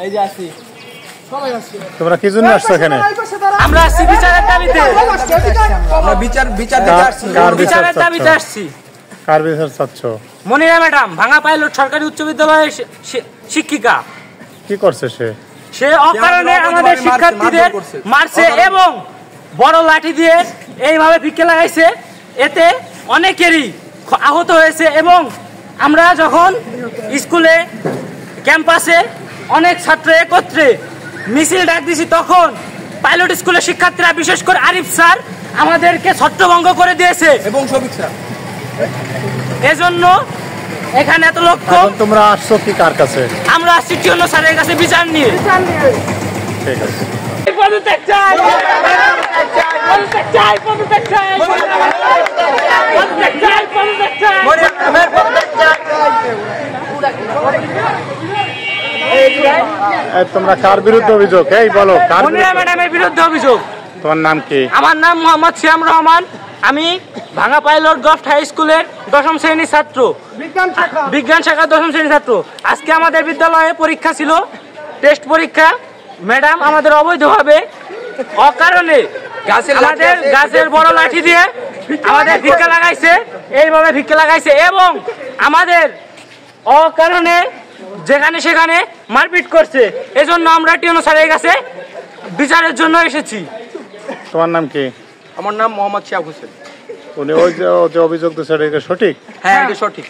এই যে আসি সবাই আসছে। তোমরা কি জন্য আসছো এখানে? আমরা আসছি বিচারের দাবিতে। আমরা বিচার দিতে আসছি। বিচারের দাবিতে আসছি। কার বিচার চাচ্ছ? মনিরা ম্যাডাম ভাঙা পাইলট সরকারি উচ্চ বিদ্যালয়ের শিক্ষিকা। কি করছে সে? সে অকারণে আমাদের শিক্ষার্থীদের মারছে এবং বড় লাঠি দিয়ে এইভাবে ভিক্ষে লাগাইছে। এতে অনেকেরই আহত হয়েছে এবং আমরা যখন স্কুলে ক্যাম্পাসে অনেক ছাত্র একত্রে মিছিল ডাক দিয়েছি তখন পাইলট স্কুলের শিক্ষার্থীরা বিশেষ করে আরিফ স্যার আমাদেরকে ছত্রভঙ্গ করে দিয়েছে এবং শফিক স্যার। এজন্য এখানে এত লক্ষ। তোমরা আসছো কি কার কাছে? আমরা আসছি টিউন স্যারের কাছে বিচার নিয়ে। ঠিক আছে। পদত্যাগ চাই, পদত্যাগ চাই, পদত্যাগ চাই, পদত্যাগ চাই, পদত্যাগ চাই। তোমরা কার বিরুদ্ধে অভিযোগ? এই বলো কার? মনিরা ম্যাডামের বিরুদ্ধে অভিযোগ। তোমার নাম কি? আমার নাম মোহাম্মদ শিয়াম রহমান। আমি ভাঙা পাইলট গভর্নমেন্ট হাই স্কুলের 10ম শ্রেণীর ছাত্র, বিজ্ঞান শাখা 10ম শ্রেণীর ছাত্র। আজকে আমাদের বিদ্যালয়ে পরীক্ষা ছিল, টেস্ট পরীক্ষা। ম্যাডাম আমাদের অবৈধভাবে অকারণে আমাদের গাছের বড় লাঠি দিয়ে আমাদের ভিক্ষা লাগাইছে, এইভাবে ভিক্ষা লাগাইছে এবং আমাদের অকারণে যেখানে সেখানে মারপিট করছে। এজন্য আমরা টিউন স্যারের কাছে বিচারের জন্য এসেছি। তোমার নাম কি? আমার নাম মোহাম্মদ শিয়াব হোসেন। উনি ওই যে অভিযোগ দিচ্ছে এটা সঠিক? হ্যাঁ, এটা সঠিক।